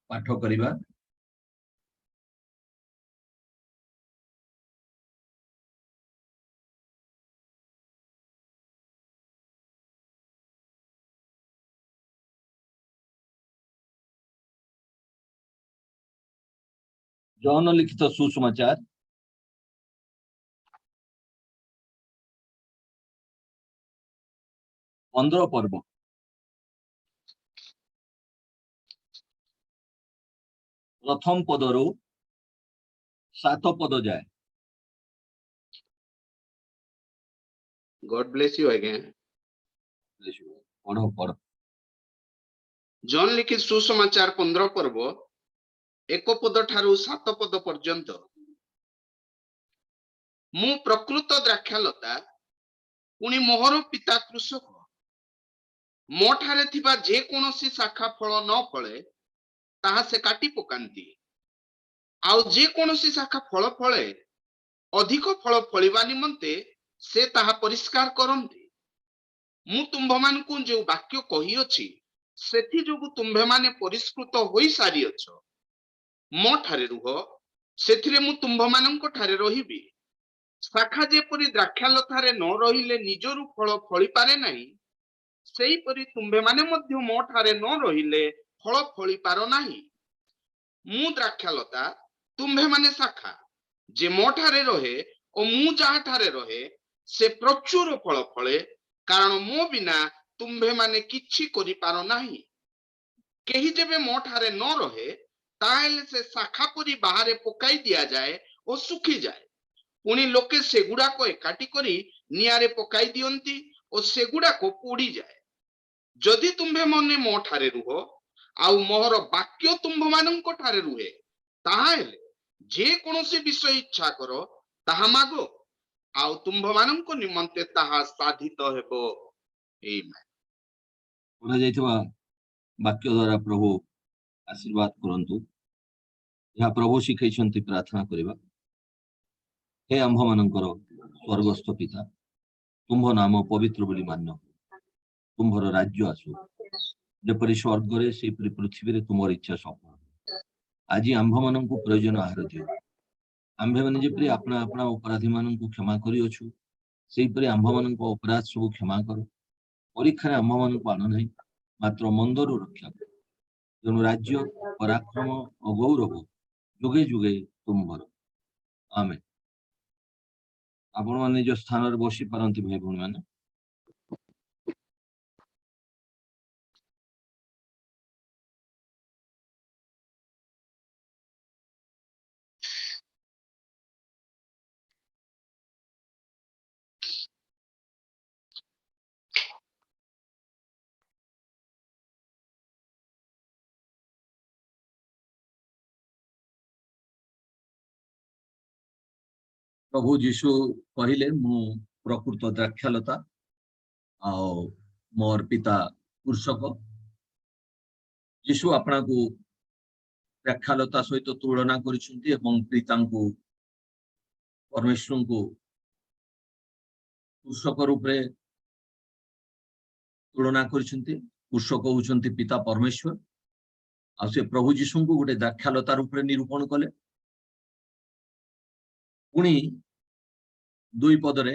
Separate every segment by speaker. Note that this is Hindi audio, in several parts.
Speaker 1: पाठ करिबा। जौन लिखित सुसमाचार 15 पर्व प्रथम पदरू 7 पद जाए।
Speaker 2: God bless you again.
Speaker 1: पढ़ो पढ़ो।
Speaker 2: जॉन लिखित सुसमाचार 15 पर्व 1 पद ठारू 7 पद पर्यंत। मु प्रकृत द्राक्षालता पुणी मोहर पिता कृषक। मो ठारे थिबा जे कोनोसी शाखा फल न फळे ताहा से काटी पकांती, आउ जे कोनोसी शाखा फल फळे अधिक फल फलिबा निमंते से ताहा परिष्कार करंती। मु तुम्भमानकु जे वाक्य कहि अछि सेथि जोगु तुम्भे माने परिष्कृत होई सारी अछ। मो ठारे रुह, सेथिरे मु तुम्भमानंक ठारे रहिबी। शाखा जेपरि द्राक्षालतारे न रहिले निजरु फल फळि पारे नाही, सेही परि तुम्भे माने मध्य मो ठारे न रहिले फल फळि पारो नाही। मु द्राक्षालता, तुम्भे माने शाखा। जे मो ठारे रहे ओ मु जाहा ठारे रहे से प्रचुर फल फळे, कारण मो बिना तुम्भे माने किछि करि पारो नाही। केही जेबे मो ठारे न रहे ताहेले से शाखा परि बाहरे पकाई दिया जाए ओ सुखी जाए। पुणी लोके सेगुड़ा को एकाठी करी नियारे पकाई दियंती ओ सेगुड़ा को पोड़ी जाए। जदि तुम्भे मने मो ठारे रुह आउ मोहर वाक्य तुम्भ मानंक ठारे रुहे, ताहाले जे कोनोसी विषय इच्छा करो ताहा मागो, आउ तुम्भ मानंक निमंते ताहा साधित हेबो। आमेन।
Speaker 1: पढ़ा जाइथिबा वाक्य द्वारा प्रभु आशीर्वाद करंतु। यह प्रभु शिखैछंती प्रार्थना करिबा। हे आंभ मानंकर स्वर्गस्थ पिता, तुम्भ नाम पवित्र बोली मान्य। तुम्भर राज्य आसु, जेपरि स्वर्ग से पृथ्वी रे तुमर इच्छा सफल। आज आंभ मानंकु प्रयोजन आहार दियो। आंभे माने जेपरि अपना अपना अपराधी मानंकु क्षमा करि अछु, सेही परि आंभ मानंकु अपराध सब क्षमा करो। परीक्षा रे आंभ मानंकु आनो नाही, मात्र मंदरु रक्षा करो। तेणु राज्य, पराक्रम और गौरव जुगे जुगे तुम्भर। आमेन। आपण माने निज स्थान रे बसी पारंती भाई भौणी माने। प्रभु जीशु कहले मु प्रकृत द्राक्षालता आउ मोर पिता कृषक। जीशु आपना को द्राक्षालता सहित तुलना करिसेंती एवं पिता को परमेश्वर को कृषक रूप रे तुलना करिसेंती। कृषक होउचंती पिता परमेश्वर, आ से प्रभु जीशु को गोटे द्राक्षालता रूप रे निरूपण कले। पुणी 2 पदरे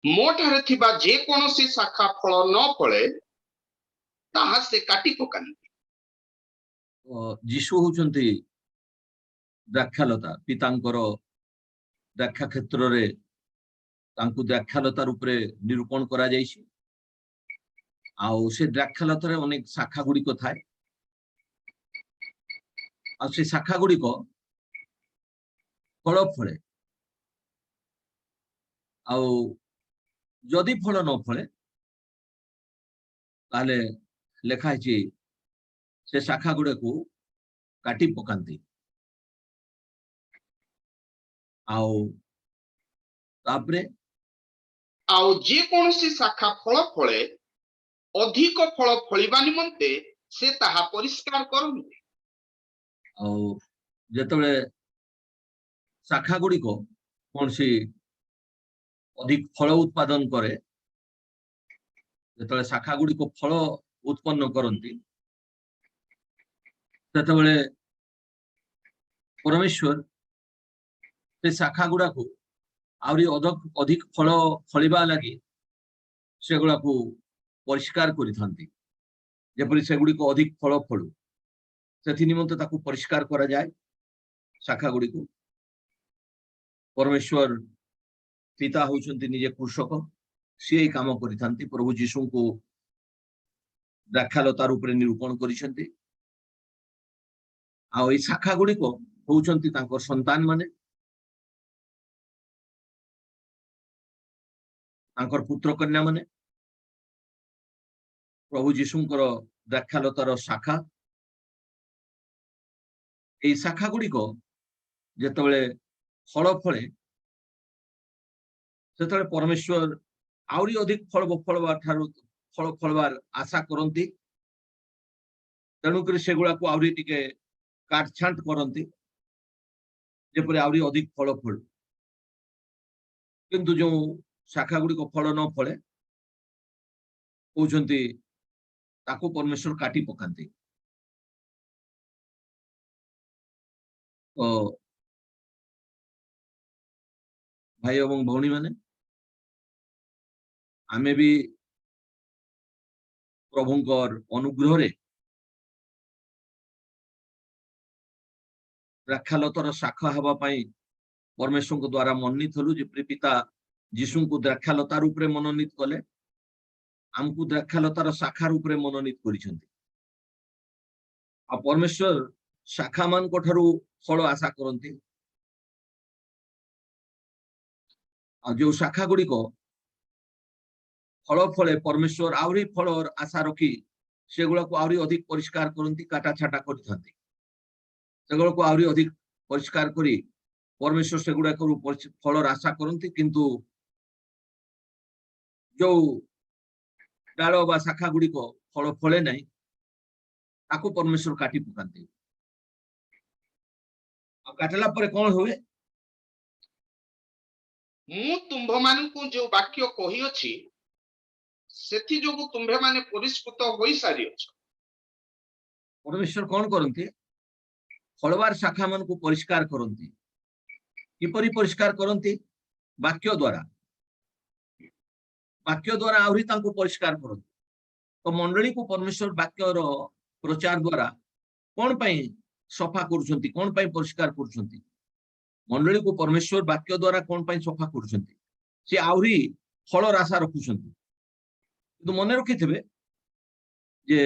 Speaker 2: मो ठारे थिबा जे कोनोसी शाखा फल न फळे ताहा से काटी पकांती।
Speaker 1: जीशु होउचंती द्राक्षालता। पितांकर द्राक्षा क्षेत्र रे तांकु द्राक्षालता रूप रे निरूपण करा जायछि। आउ से द्राक्षालता रे अनेक शाखा गुडी को थाए। आ से शाखा गुडी को फल फळे। आउ जदि फल न फळे ताले लेखा है से शाखा गुड़े को काटी पकांती। आउ तापरे
Speaker 2: आउ जे कोनोसी शाखा फल फळे अधिक फल फलिबा निमंते से ताहा परिष्कार करंती।
Speaker 1: आउ जेतबे शाखा गुड़ी को कौन सी अधिक फल उत्पादन करे, जेतबे शाखा गुड़ी को फल उत्पन्न करंती ସେତେବେଳେ परमेश्वर से शाखा गुड़ा को आउरी अधिक फल फलिबा लगी सेगुड़ा को परिष्कार करिथांती जेपरि सेगुड़ी को अधिक फल फलु से निमंते ताकू परिष्कार करा जाए शाखा गुड़ी को परमेश्वर पिता होउछंती निजे कृषक सी काम करिथांती प्रभु जीशु को द्राक्षालतार उपरे निरूपण करिसेंती आ ए शाखा गुड़ी को होउछंती तांकर संतान माने तांकर पुत्र कन्या माने प्रभु जीशुंकर द्राक्षालतार शाखा ए शाखा गुड़ी को जेतबेले फल फले सेतबेले परमेश्वर आउरी अधिक फल फलबार ठारू फल फलबार आशा करती तेणुक सेगुड़ा को आउरी टिके काटछांट करती जेपरि आउरी अधिक फल फल किंतु जो शाखा गुड़ी को फल न फले कहते ताकू परमेश्वर काटी पकांती तो भाई एवं भौणी माने आमे भी प्रभुंकर अनुग्रह रे द्राक्षालतार शाखा हवा पाई परमेश्वर को द्वारा मनोनीत हलु जे पिता जीशु को द्राक्षालतार उपरे मनोनीत कले आमको द्राक्षालतार शाखा उपरे मनोनीत करिसेंती आ परमेश्वर शाखा मान को ठारू फल आशा करती आ जो शाखा गुड़ी को फल फले परमेश्वर आउरी फल आशा रखी सेगुड़ा को आउरी अधिक परिष्कार करती काटा छाटा करथांती सेगुड़ा को आउरी अधिक परिष्कार करी परमेश्वर सेगुड़ा को फल आशा करती किंतु जो डाल बा शाखा गुड़ी को फल फले नहीं ताको परमेश्वर काटी पकांती काटला पर कौन हुए
Speaker 2: मु तुम्भ मानकु जो वाक्य कही अछि सेथि जोगु तुम्भे माने परिष्कृत होई सारी अछि
Speaker 1: परमेश्वर कौन करती फलवार शाखा मान को परिष्कार करती किपरि परिष्कार करती वाक्य द्वारा आहुरी तांको परिष्कार करती तो मंडली को परमेश्वर वाक्य प्रचार द्वारा कौन पाई सफा करुछंती कौन पाई परिष्कार करुछंती मंडली को परमेश्वर वाक्य द्वारा कौन पाई सफा करुछंती से आहुरी फल आशा रखुछंती तो मन रखिथिबे जे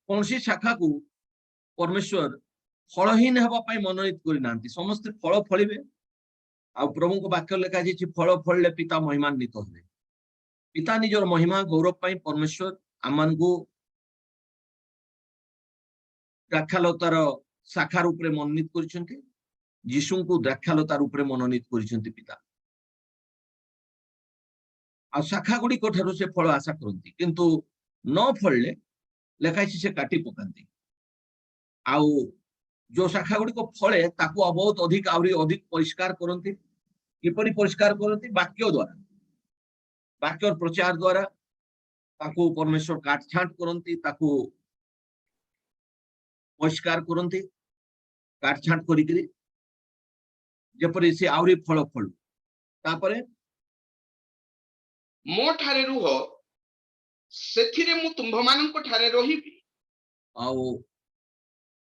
Speaker 1: कौन सी शाखा को परमेश्वर फलहीन हवा पाई मनोनीत करि नांती समस्त फल फलिबे आ प्रभु को वाक्य लेखा जे फल फलले पिता महिमान्वित होबे पिता निजर महिमा गौरव पाई परमेश्वर आमान को द्राक्षालतार शाखा रूप में मनोनीत करिसेंती जीशु को द्राक्षालतार रूप में मनोनीत करिसेंती पिता आ शाखा गुड़ी को ठारू से फल आशा करती किंतु न फलले लेखाई से काटी पकांती आउ जो शाखा गुड़ी को फले ताको बहुत अधिक आउरी अधिक परिष्कार करती किपरि परिष्कार करती वाक्य द्वारा वाक्य प्रचार द्वारा ताको परमेश्वर काटछांट करती ताको परिष्कार करती काटछांट करिकरी जेपरि से आउरी फल फल तापरे
Speaker 2: मो ठारे रुह सेथिरे मु तुम्भ मानक ठारे रहिबी
Speaker 1: आउ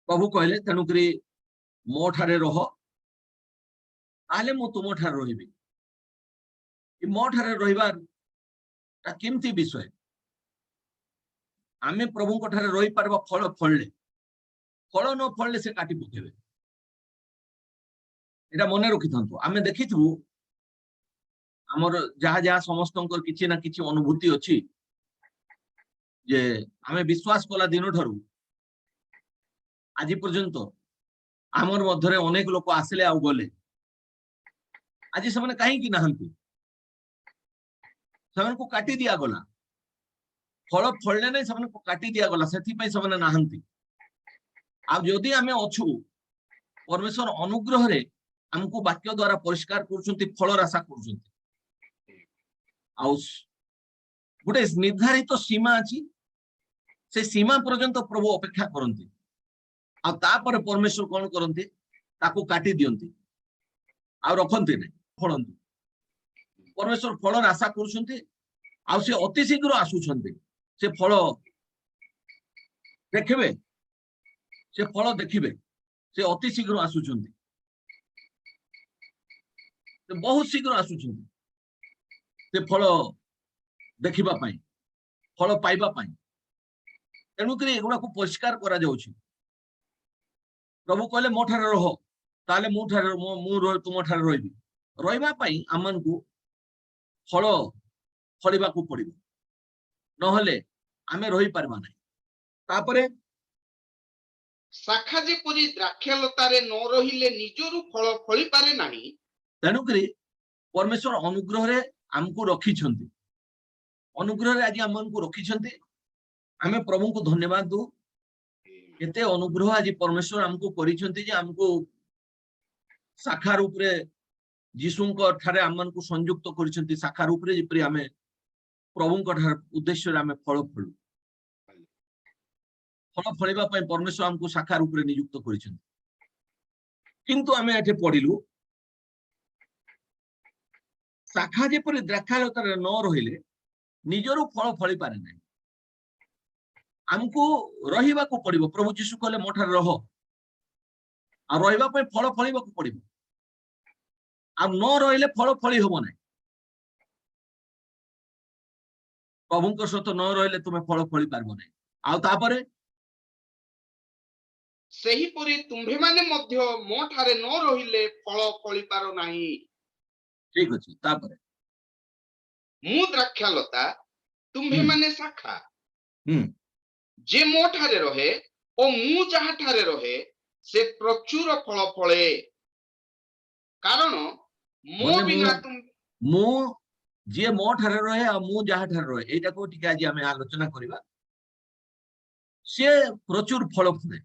Speaker 1: प्रभु कहले तेणुकरी मो ठारे रह ताले मु तुम ठारे रहिबी मो ठारे रहिबार केमती विषय आमे प्रभु को ठारे रही पारबा फल फलले फल न फलले से काटी पकेबे एटा मने रखिथांतु आमे देखिथु हमर जहा जहा समस्तंकर किछि ना किछि अनुभूति अछि जे आमे विश्वास कला दिन ठारू आज पर्यंत आमर मध्यरे अनेक लोक आसले आउ गले आज से कहीं की नहांती को काटी दिया गला फल फलने नहीं से काटी दिया गला से नहांती आ जदि आमे अछु परमेश्वर अनुग्रह रे हमको वाक्य द्वारा परिष्कार करछंती फल आशा करछंती आउ गोटे निर्धारित सीमा अछि से सीमा पर्यंत प्रभु अपेक्षा करती ଆଉ ତାପରେ ପରମେଶ୍ୱର କଣ କରନ୍ତି ତାକୁ କାଟି ଦିଅନ୍ତି ଆଉ ରଖନ୍ତି ନାହିଁ ଫଳନ୍ତୁ ପରମେଶ୍ୱର ଫଳର ଆଶା କରୁଛନ୍ତି ଆଉ ସେ ଅତି ଶୀଘ୍ର ଆସୁଛନ୍ତି ସେ ଫଳ ଦେଖିବେ ସେ ଫଳ ଦେଖିବେ ସେ ଅତି ଶୀଘ୍ର ଆସୁଛନ୍ତି ସେ ବହୁତ ଶୀଘ୍ର ଆସୁଛନ୍ତି ସେ ଫଳ ଦେଖିବା ପାଇଁ ଫଳ ପାଇବା ପାଇଁ ତେଣୁକରି ଏଗୁଡାକୁ ପରିଷ୍କାର କରାଯାଉଛି ପ୍ରଭୁ କହିଲେ ମୋ ଠାରେ ରହ ତାହେଲେ ମୁଁ ତୁମ ଠାରେ ରହିବି ରହିବା ପାଇଁ ଆମମାନଙ୍କୁ ଫଳ ଫଳିବାକୁ ପଡିବ ନହେଲେ ଆମେ ରହିପାରିବା ନାହିଁ ତାପରେ
Speaker 2: ଶାଖା ଯେପରି ଦ୍ରାକ୍ଷାଲତାରେ ନ ରହିଲେ ନିଜରୁ ଫଳ ଫଳି ପାରେ ନାହିଁ
Speaker 1: ତେଣୁକରି ପରମେଶ୍ୱର ଅନୁଗ୍ରହରେ ଆମକୁ ରଖିଛନ୍ତି ଅନୁଗ୍ରହରେ ଆଜି ଆମମାନଙ୍କୁ ରଖିଛନ୍ତି ଆମେ ପ୍ରଭୁଙ୍କୁ ଧନ୍ୟବାଦ ଦଉ ଏତେ ଅନୁଗ୍ରହ ଆଜି ପରମେଶ୍ୱର ଆମକୁ କରିଛନ୍ତି ଯେ ଆମକୁ ଶାଖା ରୂପରେ ଯୀଶୁଙ୍କ ଠାରେ ଆମମାନଙ୍କୁ ସଂଯୁକ୍ତ କରିଛନ୍ତି ଶାଖା ରୂପରେ ଯେପରି ଆମେ ପ୍ରଭୁଙ୍କ ଠାରେ ଉଦ୍ଦେଶ୍ୟରେ ଆମେ ଫଳ ଫଳୁ ଫଳ ଫଳିବା ପାଇଁ ପରମେଶ୍ୱର ଆମକୁ ଶାଖା ରୂପରେ ନିଯୁକ୍ତ କରିଛନ୍ତି କିନ୍ତୁ ଆମେ ଏଠି ପଢିଲୁ ଶାଖା ଯେପରି ଦ୍ରାକ୍ଷାଲତାରେ ନ ରହିଲେ ନିଜରୁ ଫଳ ଫଳି ପାରେ ନାହିଁ ଆମକୁ ରହିବାକୁ ପଡିବ ପ୍ରଭୁ ଯୀଶୁ କହିଲେ ମୋ ଠାରେ ରହ ଆଉ ରହିବା ପାଇଁ ଫଳ ଫଳିବାକୁ ପଡିବ ଆଉ ନ ରହିଲେ ଫଳ ଫଳି ହବ ନାହିଁ ପ୍ରଭୁଙ୍କ ସହିତ ନ ରହିଲେ ତୁମେ ଫଳ ଫଳି ପାରିବ ନାହିଁ ଆଉ ତାପରେ
Speaker 2: ସେହିପରି ତୁମ୍ଭେମାନେ ମଧ୍ୟ ମୋ ଠାରେ ନ ରହିଲେ ଫଳ ଫଳି ପାର ନାହିଁ
Speaker 1: ଠିକ ଅଛି ତାପରେ
Speaker 2: ମୁଁ ଦ୍ରାକ୍ଷାଲତା ତୁମ୍ଭେମାନେ ଶାଖା
Speaker 1: ହୁଁ
Speaker 2: ଯେ ମୋ ଠାରେ ରହେ ଓ ମୁଁ ଯାହା ଠାରେ ରହେ ସେ ପ୍ରଚୁର ଫଳ ଫଳେ କାରଣ ମୋ
Speaker 1: ମାନେ
Speaker 2: ବିନା
Speaker 1: ମୁଁ ଯିଏ ମୋ ଠାରେ ରହେ ଆଉ ମୁଁ ଯାହା ଠାରେ ରହେ ଏଇଟାକୁ ଟିକେ ଆଜି ଆମେ ଆଲୋଚନା କରିବା ସିଏ ପ୍ରଚୁର ଫଳ ଫଳେ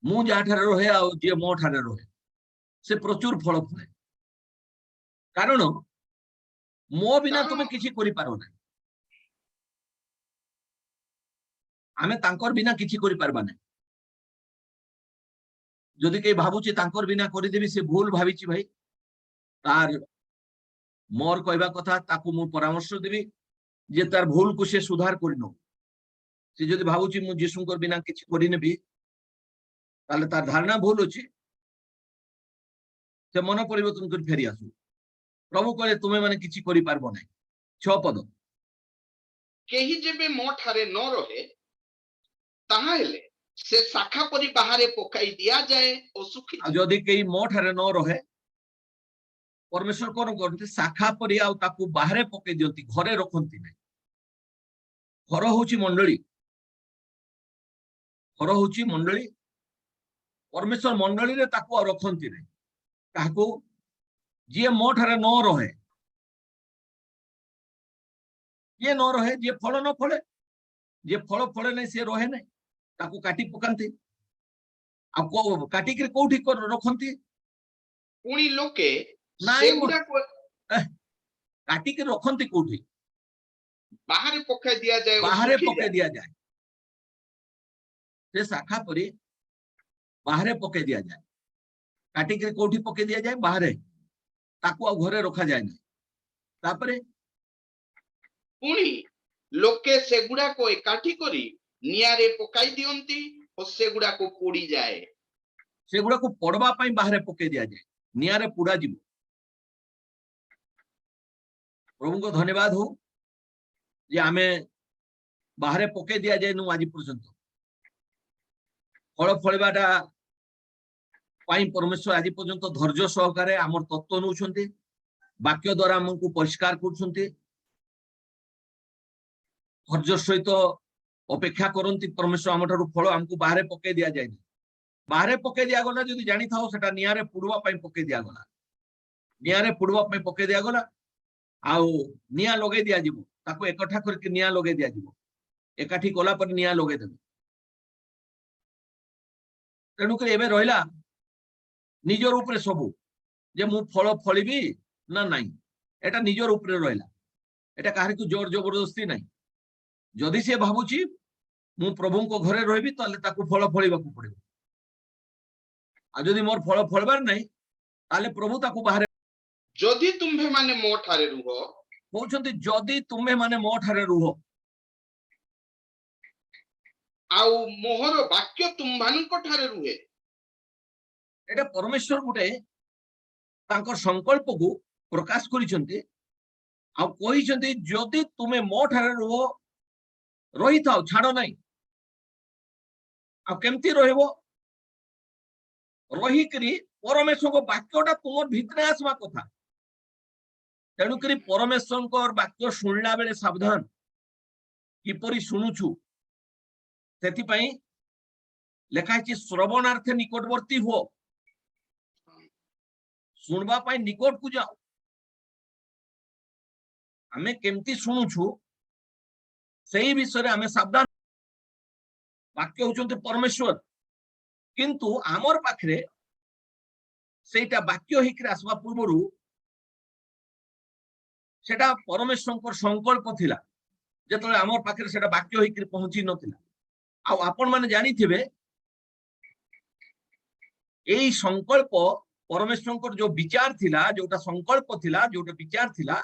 Speaker 1: ମୁଁ ଯାହାଠାରେ ରହେ ଆଉ ଯିଏ ମୋ ଠାରେ ରହେ ସେ ପ୍ରଚୁର ଫଳ ଫଳେ କାରଣ ମୋ ବିନା ତୁମେ କିଛି କରିପାର ନାହିଁ ଆମେ ତାଙ୍କର ବିନା କିଛି କରିପାରିବା ନାହିଁ ଯଦି କେହି ଭାବୁଛି ତାଙ୍କର ବିନା କରିଦେବି ସେ ଭୁଲ ଭାବିଛି ଭାଇ ତାର ମୋର କହିବା କଥା ତାକୁ ମୁଁ ପରାମର୍ଶ ଦେବି ଯେ ତାର ଭୁଲକୁ ସେ ସୁଧାର କରିନଉ ସେ ଯଦି ଭାବୁଛି ମୁଁ ଯୀଶୁଙ୍କର ବିନା କିଛି କରିନେବି ତାହେଲେ ତାର ଧାରଣା ଭୁଲ ଅଛି ସେ ମନ ପରିବର୍ତ୍ତନ କରି ଫେରି ଆସୁ ପ୍ରଭୁ କହିଲେ ତୁମେ ମାନେ କିଛି କରିପାରିବ ନାହିଁ 6 ପଦ
Speaker 2: କେହି ଯେବେ ମୋ ଠାରେ ନ ରହେ ତାହେଲେ ସେ ଶାଖା ପରି ବାହାରେ ପକାଇ ଦିଆଯାଏ ଓ ଶୁଖିଯାଏ
Speaker 1: ଯଦି କେହି ମୋ ଠାରେ ନ ରହେ ପରମେଶ୍ୱର କଣ କରନ୍ତି ଶାଖା ପରି ଆଉ ତାକୁ ବାହାରେ ପକେଇ ଦିଅନ୍ତି ଘରେ ରଖନ୍ତି ନାହିଁ ଘର ହଉଛି ମଣ୍ଡଳୀ ପରମେଶ୍ୱର ମଣ୍ଡଳୀରେ ତାକୁ ଆଉ ରଖନ୍ତି ନାହିଁ କାହାକୁ ଯିଏ ମୋ ଠାରେ ନ ରହେ ଯିଏ ଫଳ ନ ଫଳେ ଯିଏ ଫଳ ଫଳେ ନାହିଁ ସିଏ ରହେ ନାହିଁ ତାକୁ କାଟି ପକାନ୍ତି ଆଉ କାଟିକିରି କୋଉଠି ରଖନ୍ତି
Speaker 2: ପୁଣି ଲୋକେ
Speaker 1: ନାଇଁ
Speaker 2: ସେଗୁଡାକୁ
Speaker 1: କାଟିକି ରଖନ୍ତି କୋଉଠି
Speaker 2: ବାହାରେ ପକାଇ ଦିଆଯାଏ ଓ
Speaker 1: ବାହାରେ
Speaker 2: ଶୁଖିଯାଏ।
Speaker 1: ପକେଇ ଦିଆଯାଏ ସେ ଶାଖା ପରି ବାହାରେ ପକେଇ ଦିଆଯାଏ କାଟିକିରି କୋଉଠି ପକେଇ ଦିଆଯାଏ ବାହାରେ ତାକୁ ଆଉ ଘରେ ରଖାଯାଏ ନାହିଁ ତାପରେ
Speaker 2: ପୁଣି ଲୋକେ ସେଗୁଡାକୁ ଏକାଠି କରି ନିଆଁରେ ପକାଇ ଦିଅନ୍ତି ଓ ସେଗୁଡାକୁ ପୋଡିଯାଏ
Speaker 1: ସେଗୁଡାକୁ ପୋଡବା ପାଇଁ ବାହାରେ ପକେଇ ଦିଆଯାଏ ନିଆଁରେ ପୋଡା ଯିବ ପ୍ରଭୁଙ୍କ ଧନ୍ୟବାଦ ହଉ ଯେ ଆମେ ବାହାରେ ପକେଇ ଦିଆଯାଇନୁ ଆଜି ପର୍ଯ୍ୟନ୍ତ ଫଳ ଫଳିବାଟା ପାଇଁ ପରମେଶ୍ୱର ଆଜି ପର୍ଯ୍ୟନ୍ତ ଧୈର୍ଯ୍ୟ ସହକାରେ ଆମର ତତ୍ତ୍ୱ ନେଉଛନ୍ତି ବାକ୍ୟ ଦ୍ୱାରା ଆମକୁ ପରିଷ୍କାର କରୁଛନ୍ତି ଧୈର୍ଯ୍ୟ ସହିତ ଅପେକ୍ଷା କରନ୍ତି ପରମେଶ୍ୱର ଆମ ଠାରୁ ଫଳ ଆମକୁ ବାହାରେ ପକେଇ ଦିଆଯାଇନି ବାହାରେ ପକେଇ ଦିଆଗଲା ଯଦି ଜାଣିଥାଉ ସେଟା ନିଆଁରେ ପୋଡିବା ପାଇଁ ପକେଇ ଦିଆଗଲା ନିଆଁରେ ପୋଡିବା ପାଇଁ ପକେଇ ଦିଆଗଲା ଆଉ ନିଆଁ ଲଗେଇ ଦିଆଯିବ ତାକୁ ଏକଠା କରିକି ନିଆଁ ଲଗେଇ ଦିଆଯିବ ଏକାଠି କଲା ପରେ ନିଆଁ ଲଗେଇଦେବେ ତେଣୁକରି ଏବେ ରହିଲା ନିଜର ଉପରେ ସବୁ ଯେ ମୁଁ ଫଳ ଫଳିବି ନା ନାହିଁ ଏଟା ନିଜର ଉପରେ ରହିଲା ଏଟା କାହାରିକୁ ଜୋର ଜବରଦସ୍ତି ନାହିଁ ଯଦି ସେ ଭାବୁଛି ମୁଁ ପ୍ରଭୁଙ୍କ ଘରେ ରହିବି ତାହେଲେ ତାକୁ ଫଳ ଫଳିବାକୁ ପଡିବ আর যদি মোর ফল ফলবার নাই তাহলে প্রভু তাকে বাহারে
Speaker 2: যদি তুম্ভে মানে ମୋ ଠାରେ ରୁହ
Speaker 1: କହୁଛନ୍ତି ଯଦି ତୁମେ ମାନେ ମୋ ଠାରେ ରୁହ
Speaker 2: ଆଉ ମୋହର ବାକ୍ୟ ତୁମ୍ଭମାନଙ୍କ ଠାରେ ରୁହେ
Speaker 1: এটা ପରମେଶ୍ୱର ଗୋଟେ ତାଙ୍କର ସଂକଳ୍ପକୁ ପ୍ରକାଶ କରିଛନ୍ତି ଆଉ କହିଛନ୍ତି ଯଦି ତୁମେ ମୋ ଠାରେ ରୁହ ରହିଥାଅ ଛାଡ ନାହିଁ ଆଉ କେମିତି ରହିବ ରହିକିରି ପରମେଶ୍ୱରଙ୍କ ବାକ୍ୟଟା ତୁମର ଭିତରେ ଆସିବା କଥା ତେଣୁକରି ପରମେଶ୍ୱରଙ୍କର ବାକ୍ୟ ଶୁଣିଲା ବେଳେ ସାବଧାନ କିପରି ଶୁଣୁଛୁ ସେଥିପାଇଁ ଲେଖା ହେଇଛି ଶ୍ରବଣାର୍ଥେ ନିକଟବର୍ତ୍ତୀ ହୁଅ ଶୁଣବା ପାଇଁ ନିକଟକୁ ଯାଅ ଆମେ କେମିତି ଶୁଣୁଛୁ ସେଇ ବିଷୟରେ ଆମେ ସାବଧାନ ବାକ୍ୟ ହଉଛନ୍ତି ପରମେଶ୍ୱର କିନ୍ତୁ ଆମର ପାଖରେ ସେଇଟା ବାକ୍ୟ ହେଇକିରି ଆସିବା ପୂର୍ବରୁ ସେଟା ପରମେଶ୍ୱରଙ୍କର ସଂକଳ୍ପ ଥିଲା ଯେତେବେଳେ ଆମର ପାଖରେ ସେଟା ବାକ୍ୟ ହେଇକିରି ପହଞ୍ଚି ନଥିଲା ଆଉ ଆପଣ ମାନେ ଜାଣିଥିବେ ଏଇ ସଂକଳ୍ପ ପରମେଶ୍ୱରଙ୍କର ଯୋଉ ବିଚାର ଥିଲା ଯୋଉଟା ସଂକଳ୍ପ ଥିଲା ଯୋଉଟା ବିଚାର ଥିଲା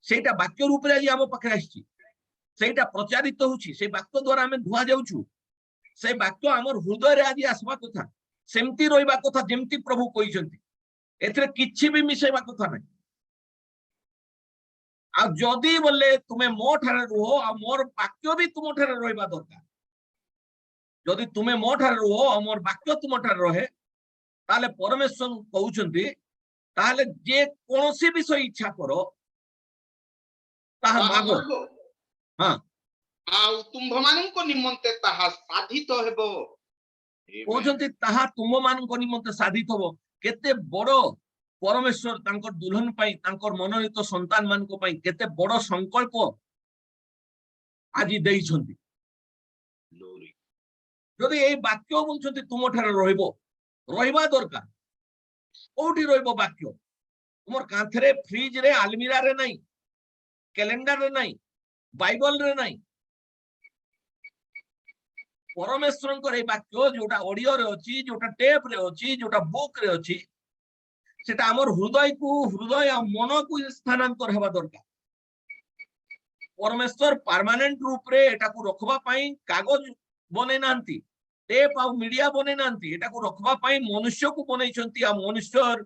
Speaker 1: ସେଇଟା ବାକ୍ୟ ରୂପରେ ଆଜି ଆମ ପାଖରେ ଆସିଛି ସେଇଟା ପ୍ରଚାରିତ ହଉଛି ସେଇ ବାକ୍ୟ ଦ୍ୱାରା ଆମେ ଧୁଆ ଯାଉଛୁ ସେଇ ବାକ୍ୟ ଆମର ହୃଦୟରେ ଆଜି ଆସିବା କଥା ସେମିତି ରହିବା କଥା ଯେମିତି ପ୍ରଭୁ କହିଛନ୍ତି ଏଥିରେ କିଛି ବି ମିଶେଇବା କଥା ନାହିଁ ଆଉ ଯଦି ବୋଲେ ତୁମେ ମୋ ଠାରେ ରୁହ ଆଉ ମୋର ବାକ୍ୟ ବି ତୁମ ଠାରେ ରହିବା ଦରକାର ଯଦି ତୁମେ ମୋ ଠାରେ ରୁହ ଆଉ ମୋର ବାକ୍ୟ ତୁମ ଠାରେ ରହେ ତାହେଲେ ପରମେଶ୍ୱର କହୁଛନ୍ତି ତାହେଲେ ଯେ କୌଣସି ବିଷୟ ଇଚ୍ଛା କର ତାହା ମାଗ ହଁ
Speaker 2: ଆଉ ତୁମ୍ଭମାନଙ୍କ ନିମନ୍ତେ ତାହା ସାଧିତ ହେବ
Speaker 1: କହୁଛନ୍ତି ତାହା ତୁମମାନଙ୍କ ନିମନ୍ତେ ସାଧିତ ହବ କେତେ ବଡ ପରମେଶ୍ୱର ତାଙ୍କର ଦୁଲ୍ହନ ପାଇଁ ତାଙ୍କର ମନୋନୀତ ସନ୍ତାନ ମାନଙ୍କ ପାଇଁ କେତେ ବଡ ସଂକଳ୍ପ ଆଜି ଦେଇଛନ୍ତି ଯଦି ଏଇ ବାକ୍ୟ କହୁଛନ୍ତି ତୁମ ଠାରେ ରହିବ ରହିବା ଦରକାର କୋଉଠି ରହିବ ବାକ୍ୟ ତୁମର କାନ୍ଥରେ ଫ୍ରିଜରେ ଆଲମିରାରେ ନାହିଁ କ୍ୟାଲେଣ୍ଡରରେ ନାହିଁ ବାଇବଲରେ ନାହିଁ ପରମେଶ୍ୱରଙ୍କର ଏଇ ବାକ୍ୟ ଯୋଉଟା ଅଡିଓରେ ଅଛି ଯୋଉଟା ଟେପରେ ଅଛି ଯୋଉଟା ବୁକରେ ଅଛି ସେଟା ଆମର ହୃଦୟ ଆଉ ମନକୁ ସ୍ଥାନାନ୍ତର ହେବା ଦରକାର ପରମେଶ୍ୱର ପରମାନେଣ୍ଟ ରୂପରେ ଏଟାକୁ ରଖିବା ପାଇଁ କାଗଜ ବନେଇ ନାହାନ୍ତି ଟେପ ଆଉ ମିଡିଆ ବନେଇ ନାହାନ୍ତି ଏଟାକୁ ରଖିବା ପାଇଁ ମନୁଷ୍ୟକୁ ବନେଇଛନ୍ତି ଆଉ ମନୁଷ୍ୟର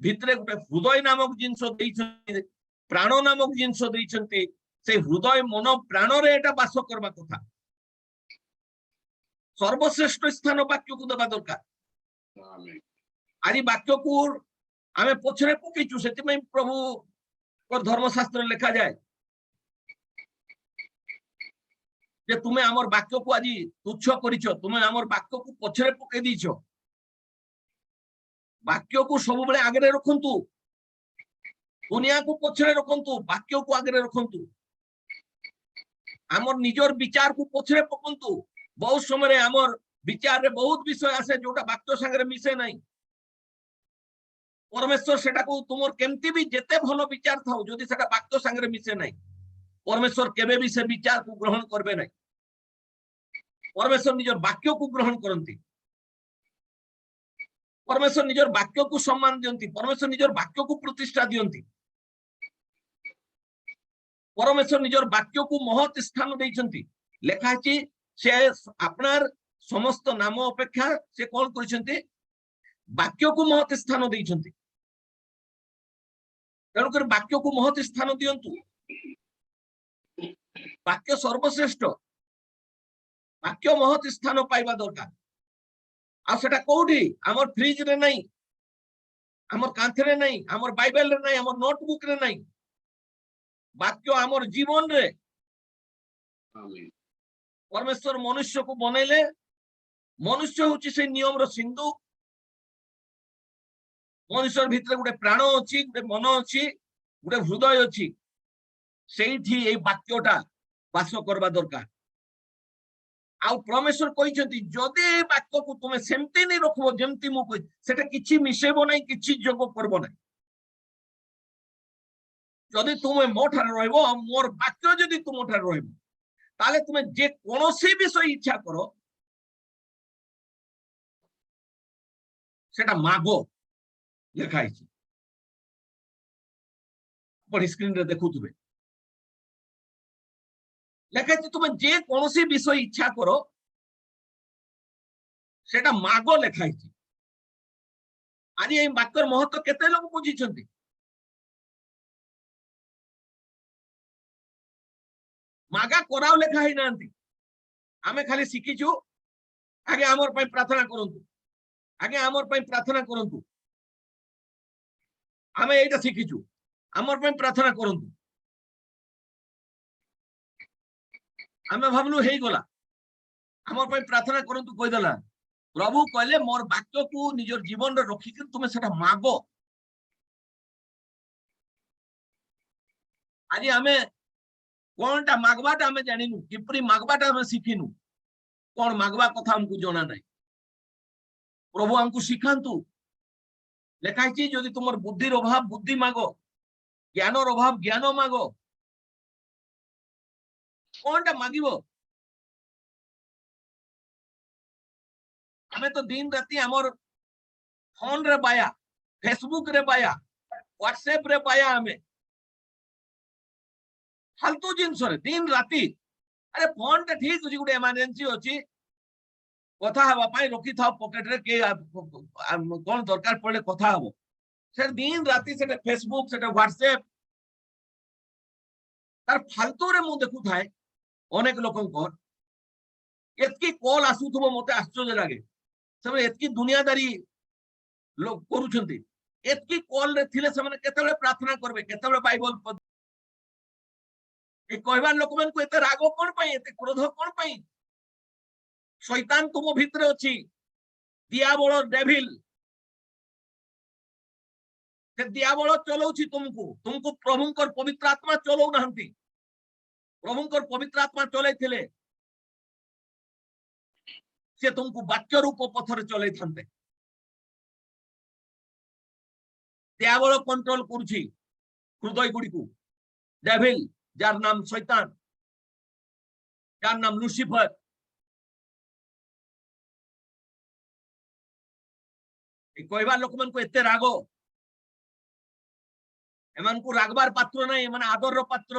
Speaker 1: ଭିତରେ ଗୋଟେ ହୃଦୟ ନାମକ ଜିନିଷ ଦେଇଛନ୍ତି ପ୍ରାଣ ନାମକ ଜିନିଷ ଦେଇଛନ୍ତି ସେଇ ହୃଦୟ ମନ ପ୍ରାଣରେ ଏଟା ବାସ କରିବା କଥା ସର୍ବଶ୍ରେଷ୍ଠ ସ୍ଥାନ ବାକ୍ୟକୁ ଦେବା ଦରକାର ଆଜି ବାକ୍ୟକୁ ଆମେ ପଛରେ ପକେଇଛୁ ସେଥିପାଇଁ ପ୍ରଭୁ ଧର୍ମଶାସ୍ତ୍ରରେ ଲେଖାଯାଏ ଯେ ତୁମେ ଆମର ବାକ୍ୟକୁ ଆଜି ତୁଚ୍ଛ କରିଛ ତୁମେ ଆମର ବାକ୍ୟକୁ ପଛରେ ପକେଇ ଦେଇଛ ବାକ୍ୟକୁ ସବୁବେଳେ ଆଗରେ ରଖନ୍ତୁ ଦୁନିଆକୁ ପଛରେ ରଖନ୍ତୁ ବାକ୍ୟକୁ ଆଗରେ ରଖନ୍ତୁ ଆମର ନିଜର ବିଚାରକୁ ପଛରେ ପକନ୍ତୁ ବହୁତ ସମୟରେ ଆମର ବିଚାରରେ ବହୁତ ବିଷୟ ଆସେ ଯୋଉଟା ବାକ୍ୟ ସାଙ୍ଗରେ ମିଶେ ନାହିଁ ପରମେଶ୍ୱର ସେଟାକୁ ତୁମର କେମିତି ବି ଯେତେ ଭଲ ବିଚାର ଥାଉ ଯଦି ସେଟା ବାକ୍ୟ ସାଙ୍ଗରେ ମିଶେ ନାହିଁ ପରମେଶ୍ୱର କେବେ ବି ସେ ବିଚାରକୁ ଗ୍ରହଣ କରିବେ ନାହିଁ ପରମେଶ୍ୱର ନିଜର ବାକ୍ୟକୁ ଗ୍ରହଣ କରନ୍ତି ପରମେଶ୍ୱର ନିଜର ବାକ୍ୟକୁ ସମ୍ମାନ ଦିଅନ୍ତି ପରମେଶ୍ୱର ନିଜର ବାକ୍ୟକୁ ପ୍ରତିଷ୍ଠା ଦିଅନ୍ତି ପରମେଶ୍ୱର ନିଜର ବାକ୍ୟକୁ ମହତ୍ ସ୍ଥାନ ଦେଇଛନ୍ତି ଲେଖା ଅଛି ସେ আপনার ସମସ୍ତ ନାମ ଅପେକ୍ଷା ସେ କଣ କରିଛନ୍ତି ବାକ୍ୟକୁ ମହତ୍ ସ୍ଥାନ ଦେଇଛନ୍ତି ତେଣୁକରି ବାକ୍ୟକୁ ମହତ୍ ସ୍ଥାନ ଦିଅନ୍ତୁ ବାକ୍ୟ ସର୍ବଶ୍ରେଷ୍ଠ ବାକ୍ୟ ମହତ୍ ସ୍ଥାନ ପାଇବା ଦରକାର ଆଉ ସେଟା କୋଉଠି ଆମର ଫ୍ରିଜରେ ନାହିଁ ଆମର କାନ୍ଥରେ ନାହିଁ ଆମର ବାଇବେଲରେ ନାହିଁ ଆମର ନୋଟବୁକରେ ନାହିଁ ବାକ୍ୟ ଆମର ଜୀବନରେ ପରମେଶ୍ୱର ମନୁଷ୍ୟକୁ ବନେଇଲେ ମନୁଷ୍ୟ ହଉଛି ସେ ନିୟମର ସିନ୍ଧୁ ମନୁଷ୍ୟର ଭିତରେ ଗୋଟେ ପ୍ରାଣ ଅଛି ଗୋଟେ ମନ ଅଛି ଗୋଟେ ହୃଦୟ ଅଛି ସେଇଠି ଏଇ ବାକ୍ୟଟା ବାସ କରିବା ଦରକାର ଆଉ ପରମେଶ୍ୱର କହିଛନ୍ତି ଯଦି ଏଇ ବାକ୍ୟକୁ ତୁମେ ସେମିତି ନେଇ ରଖିବ ଯେମିତି ମୁଁ କହି ସେଟା କିଛି ମିଶେଇବ ନାହିଁ କିଛି ଯୋଗ କରିବ ନାହିଁ ଯଦି ତୁମେ ମୋ ଠାରେ ରହିବ ଆଉ ମୋର ବାକ୍ୟ ଯଦି ତୁମ ଠାରେ ରହିବ ତାହେଲେ ତୁମେ ଯେ କୌଣସି ବିଷୟ ଇଚ୍ଛା କର সেটা মাগো লেখা হয়েছে পরে স্ক্রিনে দেখুথিবে লেখা আছে তুমি যে কোনসি বিষয় ইচ্ছা করো সেটা মাগো লেখা হয়েছে আজ এই বাক্যর মহত্ব কেতে লোক বুঝিଛନ୍ତି মাগা করাও লেখা হই নান্তি আমি খালি শিখিছু আগে আমার পাই প্রার্থনা করন্তু আগে আমার পাই প্রার্থনা করন্তু আমি এইটা শিখিছু আমার পাই প্রার্থনা করন্তু আমি ভাবলু হেই গলা আমার পাই প্রার্থনা করন্তু কইদেলা প্রভু কইলে মোর বাক্যকু নিজর জীবনরে রখিকি তুমি সেটা মাগো আজ আমি কোনটা মাগবাটা আমি জানিনু কিপরি মাগবাটা আমি শিখিনু কোন মাগবা কথা আমকু জনা নাই প্রভু আমকু শিখান্তু লেখা আছে যদি তোমার বুদ্ধির অভাব বুদ্ধি মাগো জ্ঞানর অভাব জ্ঞান মাগো কোনটা মাগিব আমি তো দিন রাতি আমার ফোন রে বায়া ফেসবুক রে বায়া হোয়াটসঅ্যাপ রে বায়া আমি ফালতু জিনিস রে দিন রাতি আরে ফোনটা ঠিক আছে গোটে এমার্জেন্সি ଅଛି কথা হবা পাই রখি থাও পকেট রে কে কোন দরকার পড়লে কথা হবো সেটা দিন রাতি সেটা ফেসবুক সেটা হোয়াটসঅ্যাপ তার ফালতু রে মু দেখু থাই অনেক লোকଙ୍କର এতকি কল আসুথিব মতে আশ্চর্য লাগে ସେମାନେ ଏତକି ଦୁନିଆଦାରୀ କରୁଛନ୍ତି ଏତକି କଲ ରେ ଥିଲେ ସେମାନେ କେତେବେଳେ ପ୍ରାର୍ଥନା କରିବେ କେତେବେଳେ ବାଇବଲ ଏ କହିବାର ଲୋକମାନଙ୍କୁ ଏତେ ରାଗ କଣ ପାଇଁ ଏତେ କ୍ରୋଧ କଣ ପାଇଁ ଶୈତାନ ତୁମ ଭିତରେ ଅଛି ଦିଆବଳ ଡେଭିଲ ସେ ଦିଆବଳ ଚଲଉଛି ତୁମକୁ ପ୍ରଭୁଙ୍କର ପବିତ୍ର ଆତ୍ମା ଚଲଉ ନାହାନ୍ତି ପ୍ରଭୁଙ୍କର ପବିତ୍ର ଆତ୍ମା ଚଲେଇଥିଲେ ସେ ତୁମକୁ ବାକ୍ୟ ରୂପ ପଥରେ ଚଲେଇ ଥାନ୍ତେ ଦିଆବଳ କଣ୍ଟ୍ରୋଲ କରୁଛି ହୃଦୟ ଗୁଡିକୁ ଡେଭିଲ যার নাম শয়তান যার নাম লুসিফার এই কইবার লোকমানকু এতে রাগ এমানকু রাগবার পাত্র নাই এমানে আদরর পাত্র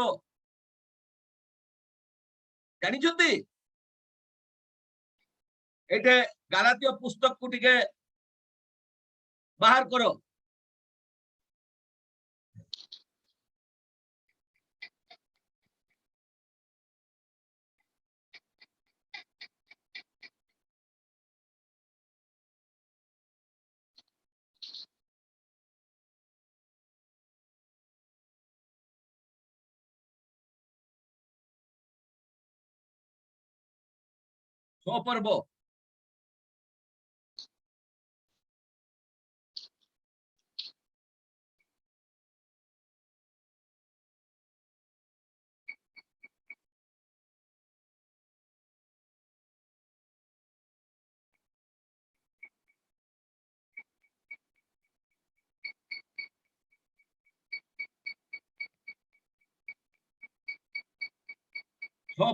Speaker 1: জানিছন্তি এতে গালাতীয় পুস্তককু টিকে বাহার করো পর্ব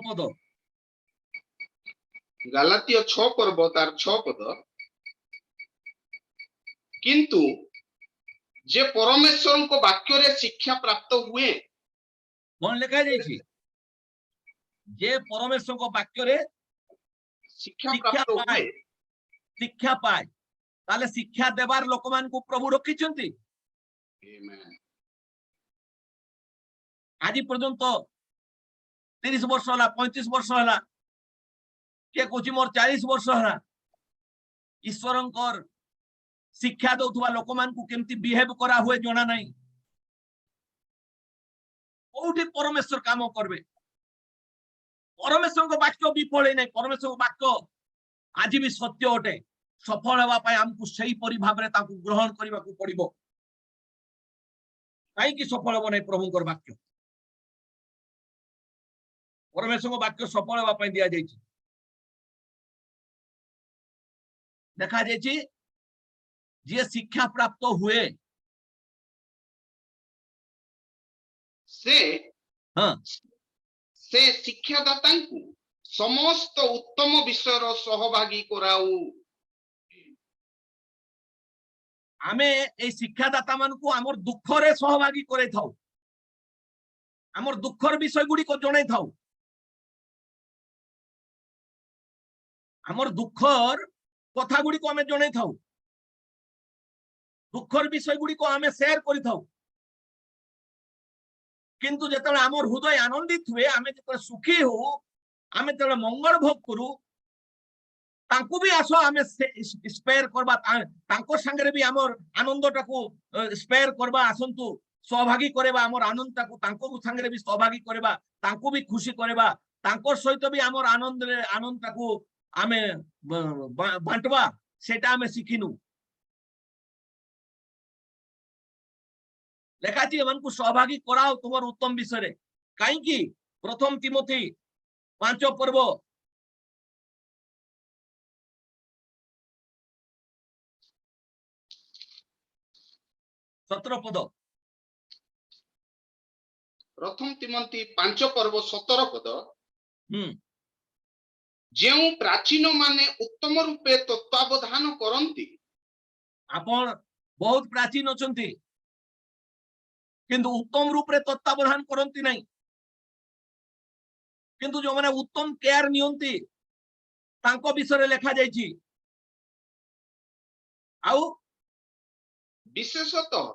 Speaker 1: পদ
Speaker 2: ଗାଲାତୀୟ 6 ପର୍ବ ତାର 6 ପଦ କିନ୍ତୁ ଯେ ପରମେଶ୍ୱରଙ୍କ ବାକ୍ୟରେ ଶିକ୍ଷା ପ୍ରାପ୍ତ ହୁଏ
Speaker 1: কোন লেখা যাইছি যে পরমেশ্বরଙ୍କ বাক্যরে
Speaker 2: ଶିକ୍ଷା ପ୍ରାପ୍ତ ହୁଏ
Speaker 1: শিক্ষা পায় তাহলে শিক্ষা দেবার লোকমানଙ୍କୁ প্রভু রখিଛନ୍ତି
Speaker 2: Amen.
Speaker 1: আজ পর্যন্ত 30 ବର୍ଷ ହେଲା 35 ବର୍ଷ ହେଲା কে কହୁଛି মোর 40 ବର୍ଷ ହେଲା ଈଶ୍ୱରଙ୍କର ଶିକ୍ଷା ଦଉଥିବା ଲୋକମାନଙ୍କୁ କେମିତି ବିହେଭ କରା ହୁଏ ଜଣା ନାହିଁ କୋଉଠି ପରମେଶ୍ୱର କାମ କରିବେ ପରମେଶ୍ୱରଙ୍କ ବାକ୍ୟ ବିଫଳ ନାହିଁ ପରମେଶ୍ୱରଙ୍କ ବାକ୍ୟ ଆଜି ବି ସତ୍ୟ ଅଟେ ସଫଳ ହେବା ପାଇଁ ଆମକୁ ସେହିପରି ଭାବରେ ତାକୁ ଗ୍ରହଣ କରିବାକୁ ପଡିବ କାହିଁକି ସଫଳ ହେବ ନାହିଁ ପ୍ରଭୁଙ୍କର ବାକ୍ୟ ପରମେଶ୍ୱରଙ୍କ ବାକ୍ୟ ସଫଳ ହେବା ପାଇଁ ଦିଆଯାଇଛି দেখা যাচ্ছে যে শিক্ষা প্রাপ্ত हुए
Speaker 2: ସେ ଶିକ୍ଷାଦାତାଙ୍କୁ ସମସ୍ତ ଉତ୍ତମ ବିଷୟର ସହଭାଗୀ କରାଉ
Speaker 1: आमे ए शिक्षादाता मान को आमर दुखरे सहभागी करे थाउ आमर दुखर विषय गुडी को जणे थाउ आमर दुखर कथा गुडी को आमे जणे थाउ दुखर विषय गुडी को आमे शेयर करि थाउ किंतु जेतले आमर हृदय आनंदित हुए आमे जेतले सुखी हो आमे जेतले मंगल भोग करू तांको भी आसो आमे स्पेयर करबा तांको संगे भी आमर आनंदटा को स्पेयर करबा आसंतु सहभागी करेबा आमर आनंदटा को तांको संगे भी सहभागी करेबा तांको भी खुशी करेबा तांको सहित भी आमर आनंदटा को आमे बांटबा सेटा आमे सिखिनु लेखाची एमनकु सहभागी कराओ तुमर उत्तम विषय रे काई की प्रथम तिमोथी 5 पर्व 17 पद
Speaker 2: प्रथम तिमोथी 5 पर्व 17 पद जेउ प्राचीन माने उत्तम रूपे तत्वावधान करंती
Speaker 1: आपण बहुत प्राचीन अछंती किंतु उत्तम रूप रे तत्वावधान करंती नहीं किंतु जो माने उत्तम केयर नियंती तांको विषय लेखा जायछि आउ
Speaker 2: विशेषतः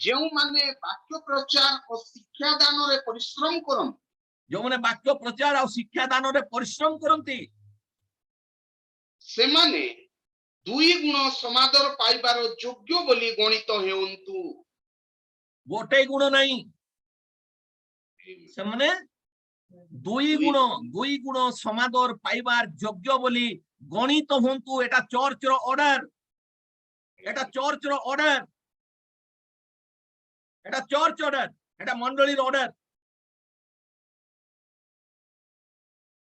Speaker 2: जेउ माने वाक्य प्रचार और शिक्षा दान रे परिश्रम करन
Speaker 1: जो माने वाक्य प्रचार और शिक्षा दान रे परिश्रम करंती
Speaker 2: से माने दुई गुण समादर पाइबार योग्य बोली गणित हेउंतु
Speaker 1: गोटे गुण नहीं से माने दुई गुण समादर पाइबार योग्य बोली गणित होंतु एटा चर्च रो ऑर्डर एटा चर्च रो ऑर्डर एटा चर्च ऑर्डर एटा मंडली रो ऑर्डर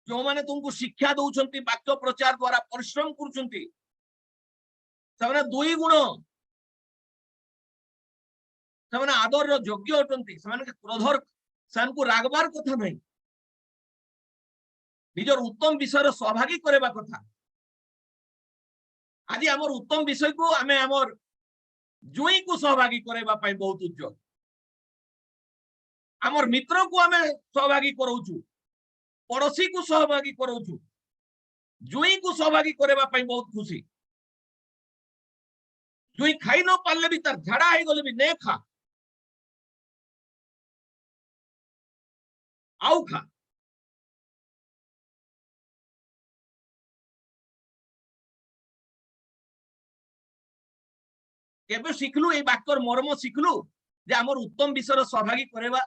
Speaker 1: जो माने तुमको शिक्षा दउछंती वाक्य प्रचार द्वारा परिश्रम करूछंती सेमाने दुई गुण सेमाने आदर रो योग्य अटंती सेमाने क्रोधर सेमानकु रागबार कथा नहीं निजर उत्तम विषय सहभागी करेबा कथा आज आमर उत्तम विषय को आमे आमर जुई को सहभागी करेबा पाई बहुत उज्जवल आमर मित्र को आमे सहभागी करौछु पड़ोसी को सहभागी करौछु जुई को सहभागी करेबा पाई बहुत खुशी जुई खाई न पारले भी तार झाड़ा हे गले भी ने खा आउ खा केबे सिखलु ए वाक्यर मर्म सिखलु जे हमर उत्तम विषय सहभागी करेबा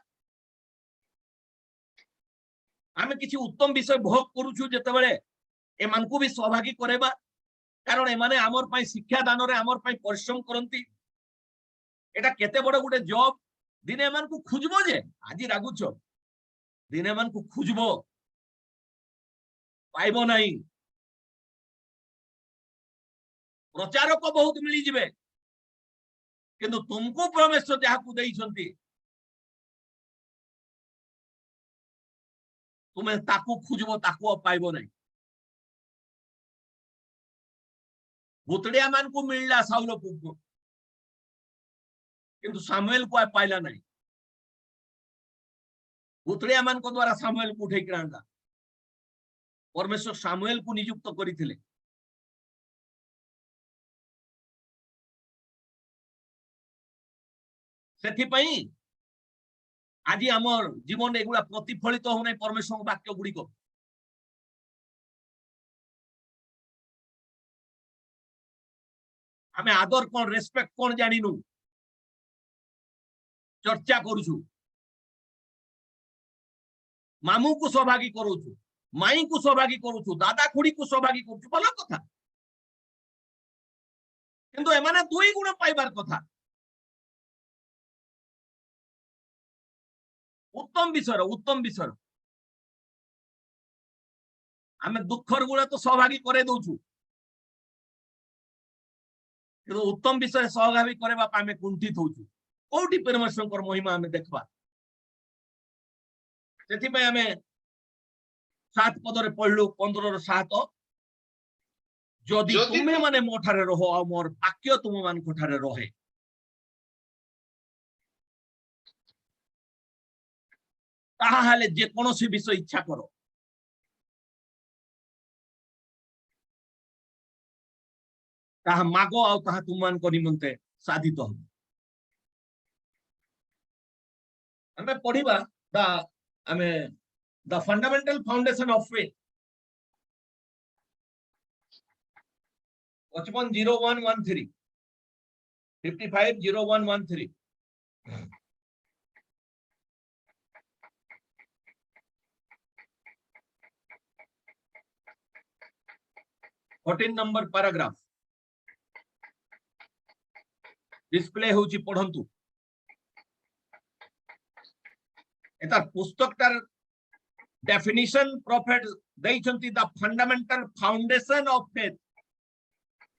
Speaker 1: आमे किछि उत्तम विषय भोग करूछु जेते बेले एमानकु भी सहभागी करेबा कारण एमाने हमर पई शिक्षा दान रे हमर पई परिश्रम करंती एटा केते बड़ गुटे जॉब दिने एमानकु खुजबो जे आजि रागुछो दिने एमानकु खुजबो पाइबो नाही प्रचारक बहुत मिली जिवे किंतु तुमको परमेश्वर जहाकू देइछंती तुम्हें ताकू खुजबो ताकू पाइबो नहीं भूतड़िया मान को मिलला साउल को किंतु सामुएल को पाइला नहीं भूतड़िया मान को द्वारा सामुएल को उठे आनला परमेश्वर सामुएल को नियुक्त करिथिले सेथिपई आज आमर जीवन एगुड़ा प्रतिफलित हो नहीं परमेश्वर वाक्य गुड़िक आमे आदर कौन रेस्पेक्ट कौन जानिनु चर्चा करूछु मामू को सहभागी करूछु माई को सहभागी करूछु दादा खुड़ी को सहभागी करूछु भल कथा किंतु एमाने दुई गुण पाइबार कथा उत्तम विषय आमे दुखर गुण तो सहभागी करे दउछु किंतु उत्तम विषय सहभागी करेबा आमे कुंठित होछु कोठी परमेश्वर महिमा आमे देखबा सेथि पे आमे 7 पद रे पढलु 15 रो 7 যদি
Speaker 2: যদি
Speaker 1: ତୁମେ ମାନେ ମୋ ଠାରେ ରହ ଆଉ ମୋର ବାକ୍ୟ ତୁମମାନଙ୍କ ଠାରେ ରହେ ତାହେଲେ ଯେକୌଣସି ବିଷୟ ଇଚ୍ଛା କର ତାହା ମାଗ ଆଉ ତାହା ତୁମମାନଙ୍କ ନିମନ୍ତେ ସାଧିତ ହେବ। ଆମେ ପଢିବା ଆମେ the fundamental foundation of faith 550113 550113 14 number paragraph display होची पढ़ंतु एता पुस्तकटार डेफिनिशन प्रॉफिट दैछंती the fundamental foundation of faith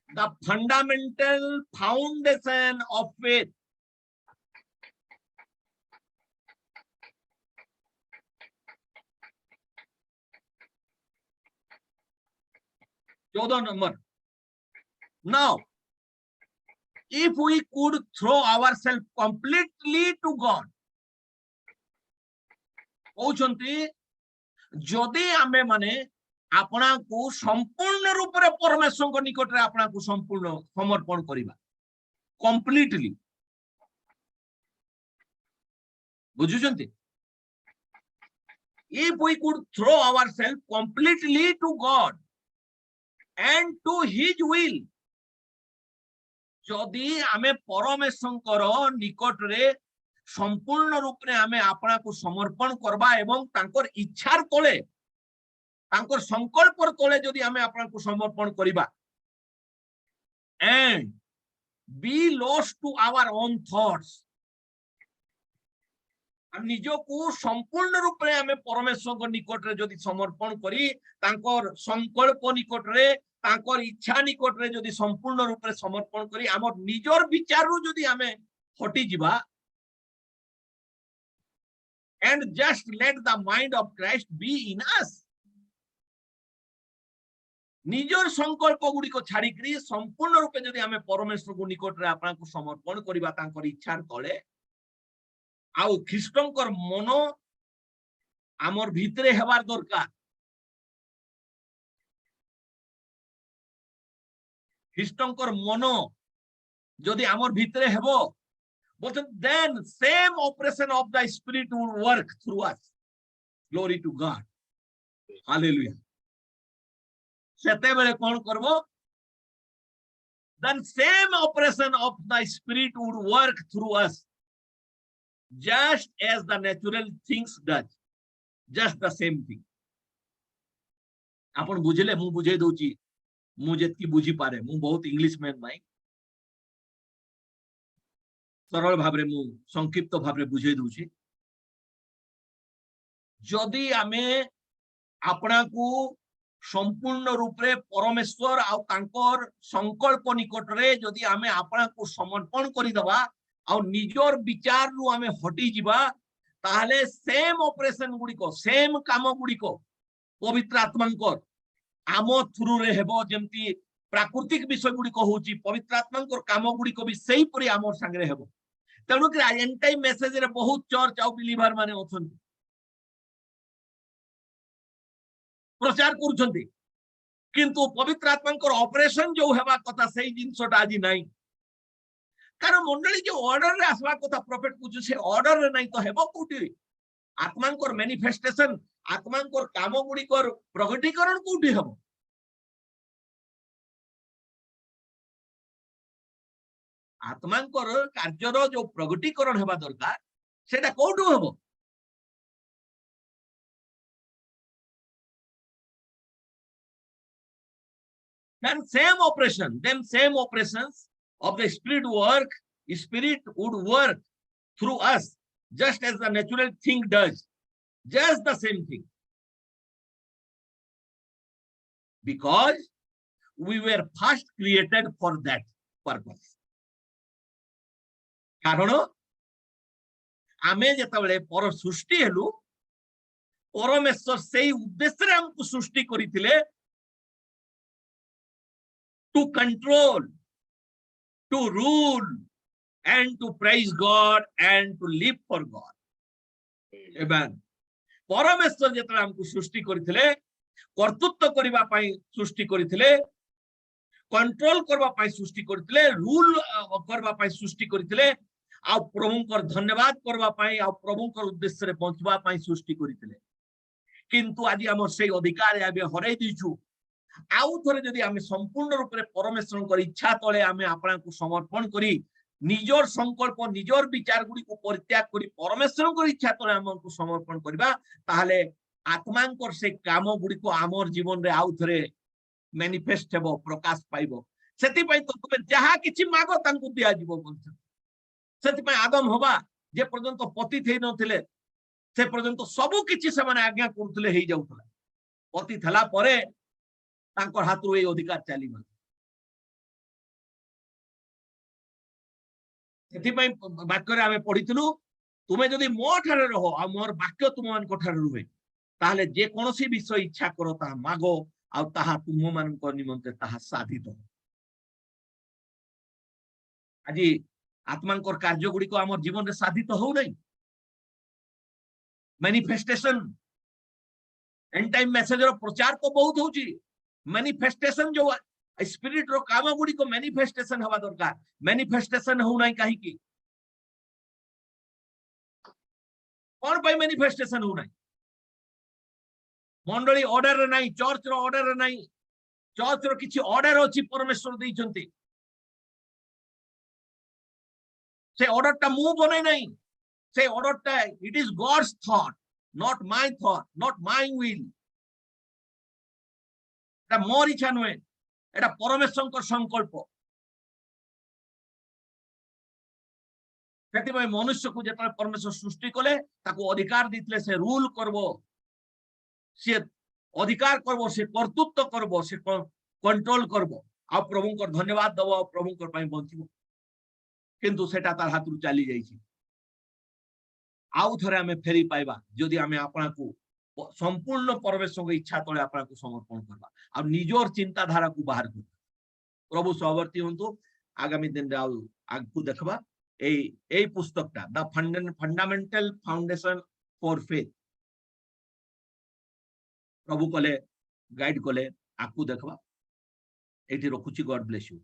Speaker 1: the fundamental foundation of faith चौदह number now if we could throw ourselves completely to God कहउछंती जदि आमे माने आपना को संपूर्ण रूप रे परमेश्वर को निकट रे आपना को संपूर्ण समर्पण करिबा completely बुझुछंती if we could throw ourselves completely to God and to his will जदि आमे परमेश्वर निकट रे संपूर्ण रूप रे आमे आपना को समर्पण करबा एवं तांकर इच्छार तले तांकर संकल्प तले जदि आमे आपना को समर्पण करिबा and be lost to our own thoughts हम निजो को संपूर्ण रूप रे आमे परमेश्वर को निकट रे जदि समर्पण करी तांकर संकल्प निकट रे तांकर इच्छा निकट रे जदि संपूर्ण रूप रे समर्पण करी हमर निजर विचार रु जदि आमे हटि जिबा and just let the mind of Christ be in us निजर संकल्प गुडी को छाड़ी करी संपूर्ण रूप से जदि हमें परमेश्वर को निकट रे आपन को समर्पण करिबा तांकर इच्छार तले आउ ख्रीष्टंकर मन आमर भितरे हेबार दरकार ख्रीष्टंकर मन जदि आमर भितरे हेबो बोलते then same operation of the spirit will work through us glory to God hallelujah सेते बेले कोन करबो then same operation of the spirit would work through us just as the natural things does just the same thing आपण बुझले मु बुझे दोची मु जेतकी बुझी पारे मु बहुत इंग्लिश मैन नाइ सरल भाबरे मु संक्षिप्त भाबरे बुझे दोची जदि आमे आपना को संपूर्ण रूप रे परमेश्वर आ तांकर संकल्प निकट रे जदि आमे आपना को समर्पण करि दबा आ निजर विचार रु आमे हटि जिबा ताहले सेम ऑपरेशन गुडी को सेम काम गुडी को पवित्र आत्मांकर आमो थ्रू रे हेबो जेमती प्राकृतिक विषय गुडी को होची पवित्र आत्मांकर काम गुडी को भी सही परि आमर संगे हेबो तेनु कि एंड टाइम मेसेज रे बहुत चर्च आ बिलीवर माने अछन प्रचार करूछंती किंतु पवित्र आत्मांकर ऑपरेशन जो हेबा कथा सही जिंसटा आजि नाही कारण मंडली जो ऑर्डर रे आसवा कथा प्रॉफिट कुछ से ऑर्डर रे नहीं तो हेबो कोठी आत्मांकर मैनिफेस्टेशन आत्मांकर काम गुडी कर प्रगटीकरण कोठी हेबो आत्मांकर कार्यर जो प्रगटीकरण हेबा दरकार सेटा कोठु हेबो then same operations of the spirit would work through us just as the natural thing does just the same thing because we were first created for that purpose कारण आमे जेतबेले पर सृष्टि हेलु परमेश्वर सेही उद्देश्य रे हमकु सृष्टि करिथिले to control, to rule, and to praise God and to live for God. Amen. परमेश्वर जेतरा हमको सृष्टि करथिले कर्तृत्व करबा पई सृष्टि करथिले कंट्रोल करबा पई सृष्टि करथिले रूल करबा पई सृष्टि करथिले आ प्रभुंकर धन्यवाद करबा पई आ प्रभुंकर उद्देश्य रे पहुंचबा पई सृष्टि करथिले किंतु आज हमर से अधिकार आबे हरै दिछु आउ थरे जदी हम संपूर्ण रूप रे परमेश्वरकर इच्छा तळे हम आपना को समर्पण करी निजर संकल्प निजर विचार गुडी को परित्याग करी परमेश्वरकर इच्छा तळे हमको समर्पण करबा ताहले आत्मांकर से काम गुडी को हमर जीवन रे आउ थरे मैनिफेस्ट हेबो प्रकाश पाइबो सेति पई तो तुमे जहा किछि मागो तांकु दिया जीवो बोलछ सेति पई आदम होबा जे पर्यंत पति थेइ नथिले से पर्यंत सबु किछि से माने आज्ञा करथले हेइ जाउथला पति थला परे तांकर हाथरु ए अधिकार चाली गला सेति पई वाक्य रे आमे पढितलु तुमे जदी मो ठारे रहो आ मोर वाक्य तुम मान को ठारे रुहे ताहले जे कोनोसी विषय इच्छा करो ता मागो आ ताहा तुम मान को निमंते ताहा साधित हो आजि आत्मांकर कार्य गुडी को हमर जीवन रे साधित हो नै मैनिफेस्टेशन एंड टाइम मैसेज रो प्रचार तो बहुत होची मैनिफेस्टेशन जो स्पिरिट रो काम गुडी को मैनिफेस्टेशन हवा दरकार मैनिफेस्टेशन हो नै काहे की कोन पई मैनिफेस्टेशन हो नै मंडली ऑर्डर रे नै चर्च रो ऑर्डर रे नै चर्च रो किछि ऑर्डर होची परमेश्वर देई छंती से ऑर्डर ता मु बनै नै से ऑर्डर ता it is God's thought not my thought not my will एटा मोर इच्छा नय एटा परमेश्वरकर संकल्प सेति भाई मनुष्य को जेतले परमेश्वर सृष्टि कले ताको अधिकार दितले से रूल करबो से अधिकार करबो से कर्तृत्व करबो से कंट्रोल करबो आ प्रभुंकर धन्यवाद दबो प्रभुंकर पई बंचिबो किंतु सेटा तार हाथरु चली जाईछि आउ थरे हमें फेरी पाइबा जदि हमें आपना को संपूर्ण परमेश्वर की इच्छा तळे आपना को समर्पण करबा आ निजोर चिंता धारा को बाहर कर प्रभु सहवर्ती हंतु आगामी दिन रे आउ आगु देखबा ए पुस्तकटा the fundamental foundation for faith प्रभु कले गाइड कले आकु देखबा एठी रखुची गॉड ब्लेस यू।